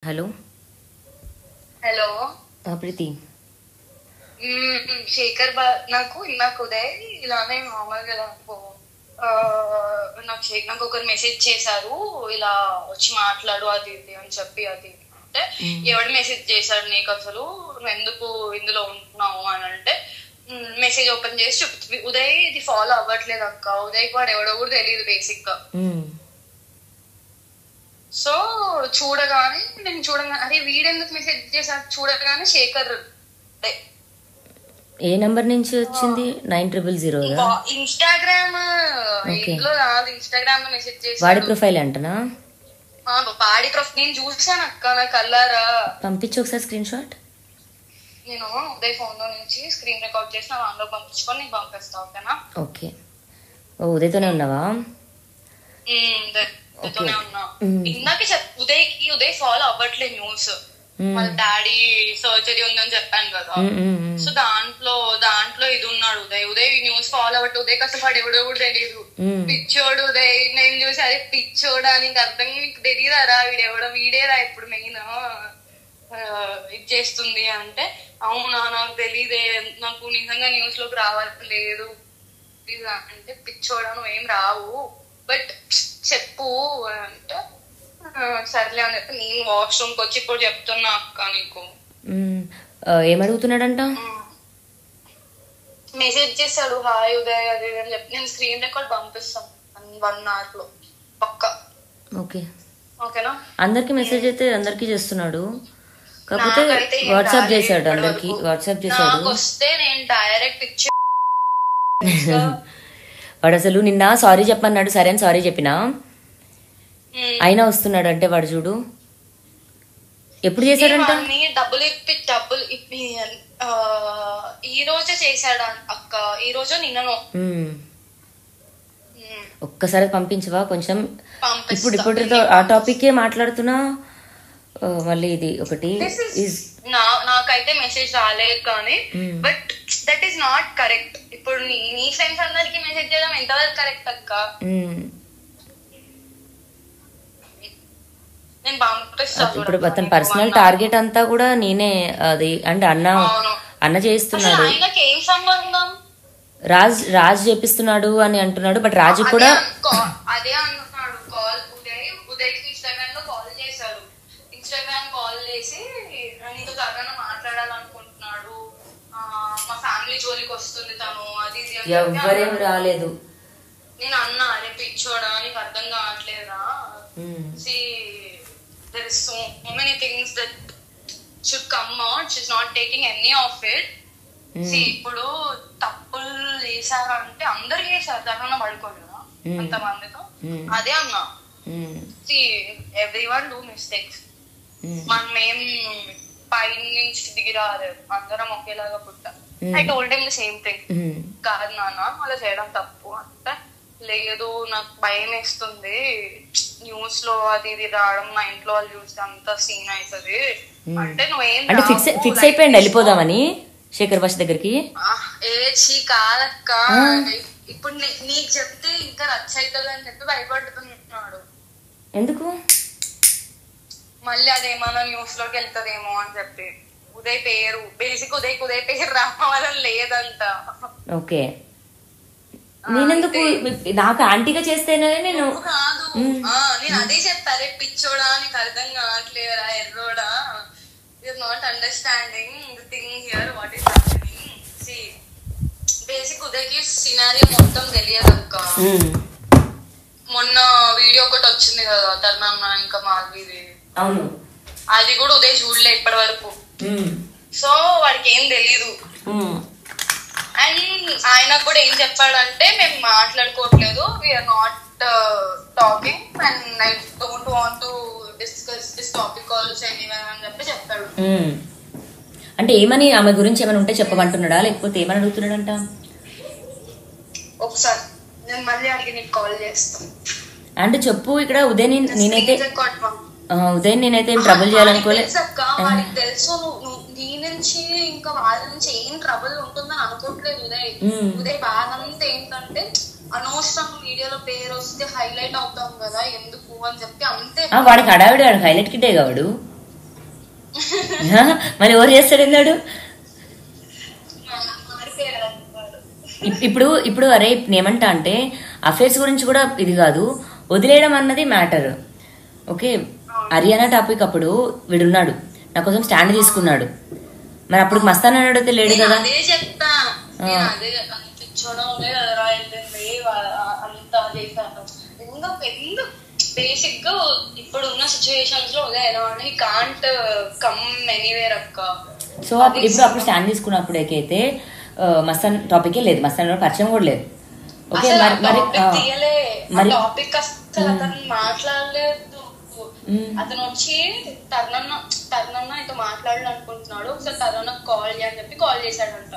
Hello hello ప్రీతి. శేఖర్ నాకు ఉదయ్ ఇలానే మామూలుగా నాకు ఒకరు మెసేజ్ చేశారు, ఇలా వచ్చి మాట్లాడు అది ఇది అని చెప్పి. అది అంటే ఎవడు మెసేజ్ చేశాడు నీకు, అసలు నువ్వు ఎందుకు ఇందులో ఉంటున్నావు అని అంటే మెసేజ్ ఓపెన్ చేసి చెప్తుంది, ఉదయ్ ఇది ఫాలో అవ్వట్లేదు అక్క, ఉదయ్కి వాడు ఎవడో కూడా తెలియదు బేసిక్ గా. సో చూడగానే అరే వీడెందుకు మెసేజ్ చేశాడు చూడగానే శేఖర్. ఏ నంబర్ నుంచి వచ్చింది? 9000. ఇన్స్టాగ్రామ్ ఇంట్లో కాదు, ఇన్స్టాగ్రామ్ లో మెసేజ్ చేసి వాడి ప్రొఫైల్ అంటనా? వాడి ప్రొఫైల్ నేను చూసాను అక్క, నా కల్లారా. పంపించు ఒకసారి స్క్రీన్ షాట్. నేను ఉదయ్ ఫోన్ లో నుంచి స్క్రీన్ రికార్డ్ చేసి నా దాంట్లో పంపించుకొని నీకు పంపిస్తా, ఓకేనా? ఓకే. ఓ ఉదయ్తోనే ఉన్నావా? ఉదయ్తోనే ఉన్నా. ఇందాక ఉదయ్ ఫాలో అవ్వట్లేదు న్యూస్, వాళ్ళ డాడీ సర్జరీ ఉందని చెప్పాను కదా. సో దాంట్లో ఇది ఉన్నాడు ఉదయ్ న్యూస్ ఫాలో అవ్వట్టు. ఉదయ్ అసలు వాడు ఎవడో కూడా తెలియదు, పిచ్చోడు ఉదయ్. నేను చూసి అదే పిచ్చోడా, నీకు అర్థం నీకు తెలియదారా వీడెవడో, వీడేరా ఇప్పుడు మెయిన్ ఇది చేస్తుంది అంటే, అవునా నాకు తెలీదే, నాకు నిజంగా న్యూస్ లోకి రావట్లేదు అంటే, పిచ్చోడా నువ్వేం రావు బట్ చెప్పు అంటే సర్లే అని చెప్పి నేను వాష్రూమ్ కి వచ్చి ఇప్పుడు చెప్తున్నా అక్క నీకు. ఏమడుగుతున్నాడంట? మెసేజ్ చేశాడు, హాయ్ ఉదయ్ అది అని చెప్పి. నేను స్క్రీన్ రికార్డ్ పంపిస్తాను 1 hour లో పక్క. ఓకేనా? అందరికి మెసేజ్ అయితే అందరికి చేస్తున్నాడు, కాకపోతే వాట్సాప్ చేశాడు అందరికి. వాట్సాప్ చేశాడు వస్తే నేను డైరెక్ట్ ఇచ్చి వాడు అసలు నిన్న సారీ చెప్పన్నాడు, సరే అని సారీ చెప్పినా అయినా వస్తున్నాడు అంటే వాడు చూడు. ఎప్పుడు చేశాడంట? డబ్బులు ఇప్పి ఈ రోజే చేశాడు అక్క, ఈ రోజు నిన్నను. ఒక్కసారి పంపించవా కొంచెం? ఇప్పుడు ఆ టాపిక్ మాట్లాడుతున్నా, మళ్ళీ ఇది ఒకటి. నాకైతే మెసేజ్ రాలేదు కానీ, but that is not correct. ఇప్పుడు నీ ఫ్రెండ్స్ అందరికి మెసేజ్ చేయడం ఎంతవరకు కరెక్ట్ అక్క? నేను పంపిస్తాను. ఇప్పుడు అతని పర్సనల్ టార్గెట్ అంతా కూడా నేనే, అది అంటే అన్న చేస్తున్నాడు. ఏం సంబంధం? రాజ్ చేపిస్తున్నాడు అని అంటున్నాడు, బట్ రాజు కూడా అదే అంటున్నాడు. ఉదయ్ ఇన్స్టాగ్రామ్ లో కాల్ చేశాడు, ఇన్స్టాగ్రామ్ కాల్ చేసి నీతో త్వరగా మాట్లాడాలనుకుంటున్నాడు, మా ఫ్యామిలీ జోలికి వస్తుంది తను, అది ఎవ్వరేం రాలేదు. నేను అన్నా, అరే పిచ్చోడా నీకు అర్థం కావట్లేదా, there is so many things that should come out, she's not taking any of it. ఇప్పుడు తప్పులు చేశారంటే అందరు చేశారు, దాంట్లో పడుకోలేదా అంతమందితో? అదే అన్నా, ఎవ్రీవన్ డూ మిస్టేక్స్. మనం ఏం పై నుంచి దిగి రాలేదు, అందరం ఒకేలాగా పుట్టా. I told him the same thing, కాదు నాన్న అలా చేయడం తప్పు అంటే, లేదు నాకు భయం వేస్తుంది న్యూస్ లో అది ఇది రావడం, మా ఇంట్లో వాళ్ళు చూస్తే అంత సీన్ అవుతుంది అంటే, నువ్వేం ఫిక్స్ అయిపోయింది వెళ్ళిపోదామని శేఖర్ భాష దగ్గరికి. కాదక్క, ఇప్పుడు నీకు చెప్తే ఇంకా రచ్చ అవుతుంది అని చెప్పి భయపడుతున్నాడు. ఎందుకు? మళ్ళీ అదేమన్నా న్యూస్ లోకి వెళ్తదేమో అని చెప్పి. ఉదయ్ పేరు బేసిక్ ఉదయ్ పేరు రావాలని లేదంట. ఓకే, నేనెందుకు? నాకు ఆంటీగా చేస్తేనే నేను కాదు, నేను అదే చెప్తారే పిచ్చోడా నీకు అర్థం కావట్లేదురా ఎర్రోడా, you are not understanding the thing here what is happening. See basic ఉదయ్కి సినారియో మొత్తం తెలియదు అక్క. మొన్న వీడియో ఒకటి వచ్చింది కదా తర్నమ్మ ఇంకా మాధవిది, అవును, అది కూడా ఉదయ్ చూడలే ఇప్పటి వరకు. సో వాడికి ఏం తెలీదు. అండ్ ఆయన కూడా ఏం చెప్పాడంటే, మేము మాట్లాడుకోవట్లేదు, we are not talking and I don't want to discuss this topic also anywhere అని చెప్పి చెప్పాడు. అంటే ఏమని, ఆమె గురించి ఏమైనా ఉంటే చెప్పమంటున్నాడా లేకపోతే ఏమని అడుగుతున్నాడంట? ఒకసారి నేను మళ్ళీ అడిగి నీకు కాల్ చేస్తాను అంటే చెప్పు. ఇక్కడ ఉదయ్ నేనైతే ట్రబుల్ చేయాలనుకోలేదు. తెలుసు నీ నుంచి ఇంకా వాళ్ళ నుంచి ఏం ట్రబుల్ ఉంటుందని అనుకోవట్లేదు ఉదయ్ బాధంతా ఏంటంటే, అనవసరం వీడియోలో పేరు వస్తే హైలైట్ అవుతాం కదా ఎందుకు అని చెప్పి అంతే. వాడికి హడావిడి, హైలైట్ కిట్టే కావాడు. మరి ఎవరు చేస్తాడు అన్నాడు? ఇప్పుడు ఇప్పుడు అరే ఏమంటా అంటే అఫేర్స్ గురించి కూడా ఇది కాదు, వదిలేయడం అన్నది మ్యాటర్. ఓకే, హర్యానా టాపిక్ అప్పుడు వీడున్నాడు నా కోసం స్టాండ్ తీసుకున్నాడు, మరి అప్పుడు మస్తాన్ అడిగితే లేడు కదా. అదే చెప్తా, అదే అంత చేశాను. ఎందుకు బేసిక్ గా ఇప్పుడు ఉన్న సిచ్యువేషన్స్ లో ఉదయం కాంట్ కమ్ ఎనీవేర్ అక్క. సో ఇప్పుడు అప్పుడు స్టాండ్ తీసుకున్నప్పుడు అయితే మస్తాన్ టాపిక్ లేదు, మస్తాన్ పరిచయం కూడా లేదు. ఓకే, మరి టాపిక్ అసలు అతను మాట్లాడలేదు. అతను వచ్చి తరుణన్న ఇతో మాట్లాడాలి అనుకుంటున్నాడు, ఒకసారి తరుణ కాల్ చేయని చెప్పి కాల్ చేశాడంట.